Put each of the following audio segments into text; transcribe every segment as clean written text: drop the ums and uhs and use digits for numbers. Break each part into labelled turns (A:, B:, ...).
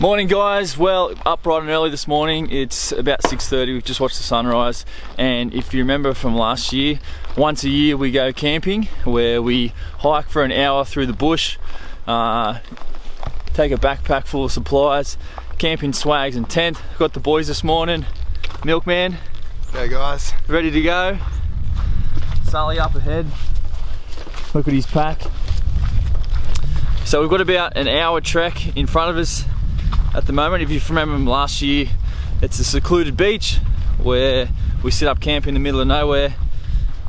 A: Morning guys, well up bright and early this morning. It's about 6:30, we've just watched the sunrise, and if you remember from last year, once a year we go camping where we hike for an hour through the bush, take a backpack full of supplies, camping swags and tent. Got the boys this morning, Milkman.
B: Hey guys.
A: Ready to go. Sully up ahead, look at his pack. So we've got about an hour trek in front of us at the moment. If you remember from last year, it's a secluded beach where we set up camp in the middle of nowhere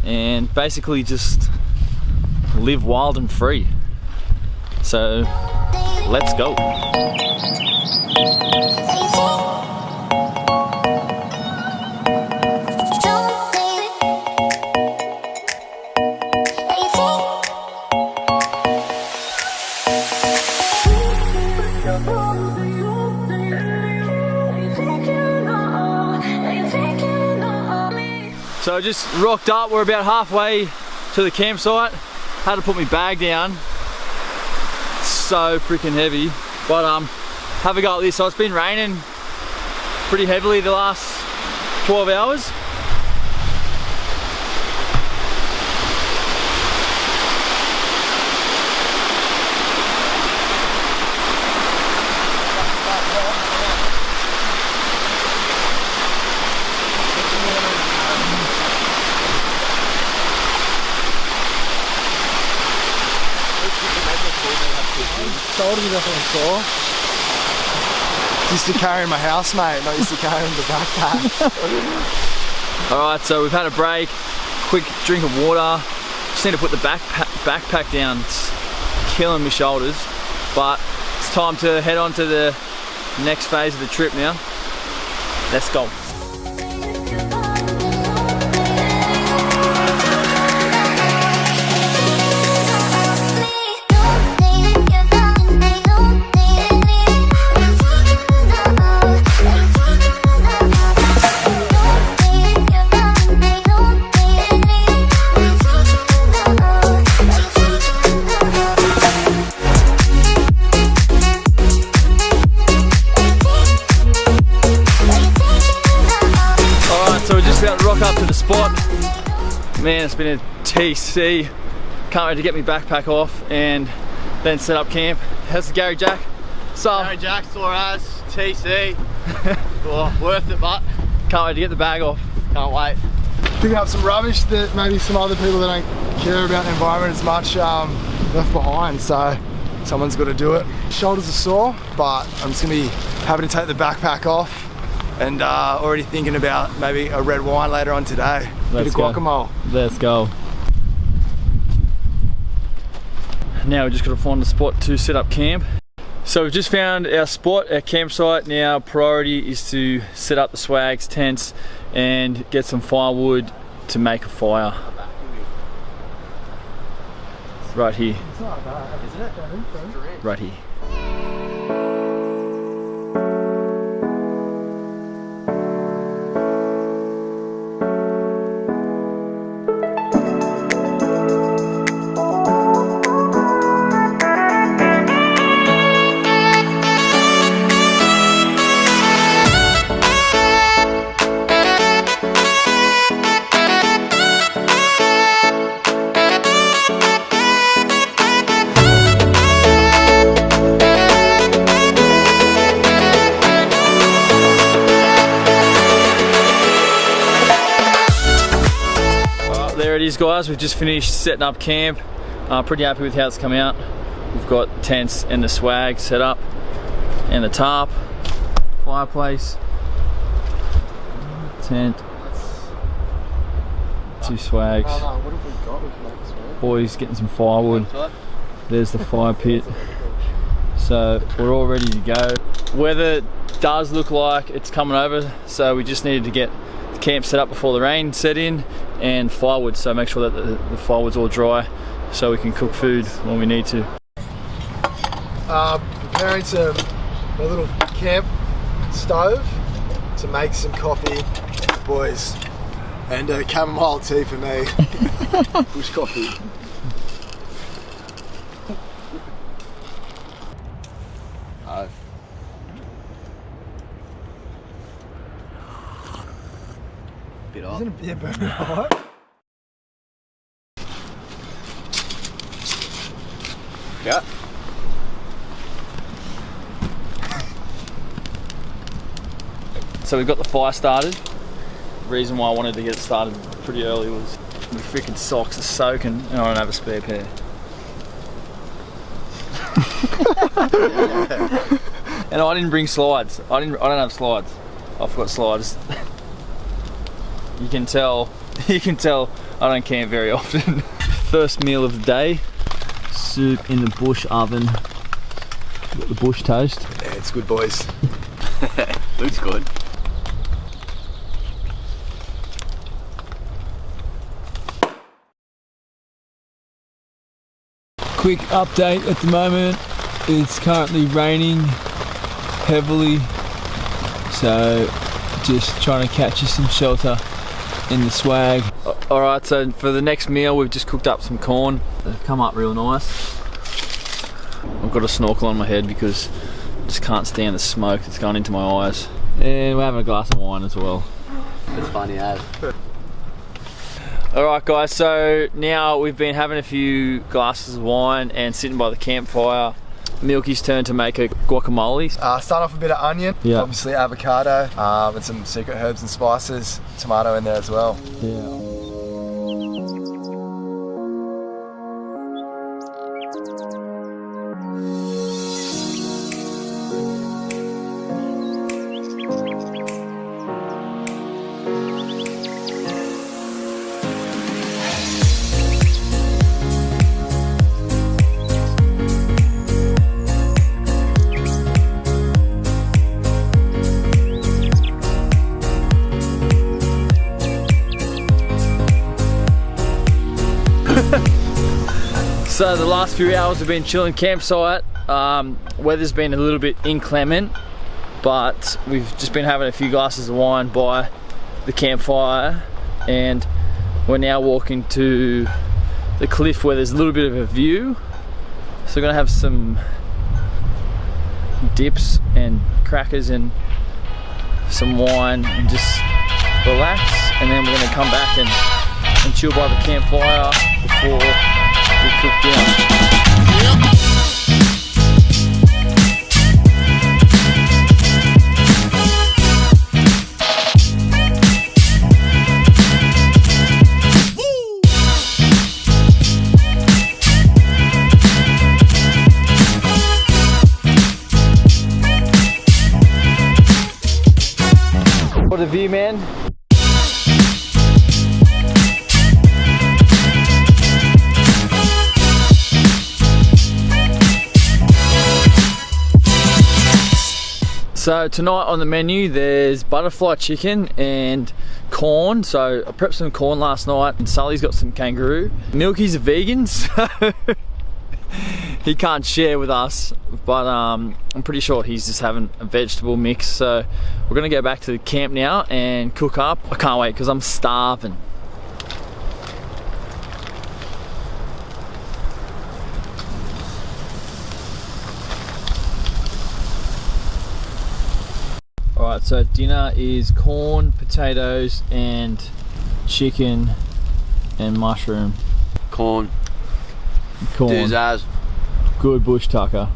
A: and basically just live wild and free. So let's go. So I just rocked up, we're about halfway to the campsite. Had to put my bag down. It's so freaking heavy. But have a go at this. So it's been raining pretty heavily the last 12 hours.
B: Shoulders are definitely sore. Used to carry my housemate, not used to carrying the backpack.
A: Alright, so we've had a break, quick drink of water. Just need to put the backpack down. It's killing my shoulders. But it's time to head on to the next phase of the trip now. Let's go. About to rock up to the spot. Man, it's been a TC. Can't wait to get my backpack off and then set up camp. How's it, Gary Jack? So,
C: Gary Jack, sore as, TC. Oh, worth it, but
A: can't wait to get the bag off.
C: Can't wait.
B: Picking up some rubbish that maybe some other people that don't care about the environment as much left behind, so someone's got to do it. Shoulders are sore, but I'm just going to be having to take the backpack off. And already thinking about maybe a red wine later on today. Bit of guacamole.
A: Let's go. Now we just got to find a spot to set up camp. So we've just found our spot, our campsite. Now priority is to set up the swags, tents, and get some firewood to make a fire. Right here.
B: It's not bad, isn't it?
A: Right here. There it is guys, we've just finished setting up camp. Pretty happy with how it's come out. We've got tents and the swag set up and the tarp, fireplace, tent, two swags.
B: What have we got? We can make this work.
A: Boys getting some firewood. There's the fire pit. So we're all ready to go. Weather does look like it's coming over, so we just needed to get the camp set up before the rain set in, and firewood, so make sure that the firewood's all dry so we can cook food when we need to.
B: Preparing a little camp stove to make some coffee for the boys, and chamomile tea for me. Bush coffee.
C: bit hot.
B: Isn't it? Yeah, burning hot.
C: Yeah.
A: So we've got the fire started. The reason why I wanted to get it started pretty early was my freaking socks are soaking and I don't have a spare pair. And I didn't bring slides. I don't have slides. I forgot slides. You can tell I don't camp very often. First meal of the day. Soup in the bush oven. Got the bush toast.
B: Yeah, it's good, boys.
C: Looks good.
A: Quick update at the moment. It's currently raining heavily, so just trying to catch us some shelter in the swag. Alright, so for the next meal we've just cooked up some corn. They've come up real nice. I've got a snorkel on my head because I just can't stand the smoke that's going into my eyes. And we're having a glass of wine as well.
C: It's funny, eh?
A: Alright guys, so now we've been having a few glasses of wine and sitting by the campfire. Milky's turn to make a guacamole.
B: Start off with a bit of onion,
A: Yeah.
B: obviously avocado, and some secret herbs and spices. Tomato in there as well.
A: Yeah. So the last few hours we've been chilling campsite. Weather's been a little bit inclement, but we've just been having a few glasses of wine by the campfire, and we're now walking to the cliff where there's a little bit of a view. So we're gonna have some dips and crackers and some wine and just relax, and then we're gonna come back and chill by the campfire before we cook dinner. What a view, man. So tonight on the menu there's butterfly chicken and corn. So I prepped some corn last night and Sully's got some kangaroo. Milky's a vegan, so he can't share with us, but I'm pretty sure he's just having a vegetable mix. So we're gonna go back to the camp now and cook up. I can't wait because I'm starving. Alright, so dinner is corn, potatoes, and chicken and mushroom.
C: Corn.
A: Corn. Good bush tucker.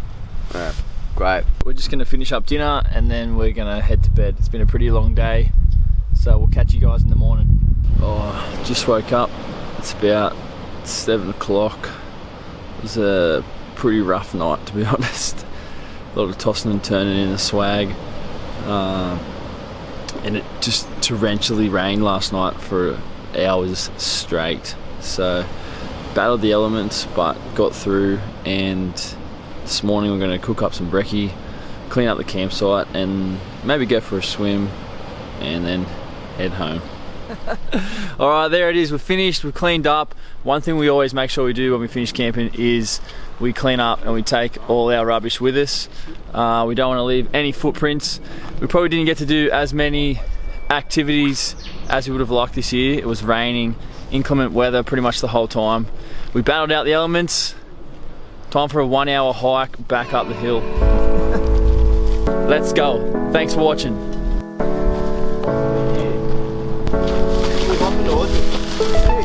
C: Yeah, great.
A: We're just gonna finish up dinner and then we're gonna head to bed. It's been a pretty long day, so we'll catch you guys in the morning. Oh, just woke up. It's about 7 o'clock. It was a pretty rough night, to be honest. A lot of tossing and turning in the swag. And it just torrentially rained last night for hours straight. So battled the elements but got through, and this morning we're going to cook up some brekkie, clean up the campsite and maybe go for a swim and then head home. Alright, there it is, we're finished, we've cleaned up. One thing we always make sure we do when we finish camping is we clean up and we take all our rubbish with us. We don't want to leave any footprints. We probably didn't get to do as many activities as we would have liked this year. It was raining, inclement weather pretty much the whole time. We battled out the elements. Time for a 1 hour hike back up the hill. Let's go. Thanks for watching.
B: Sick.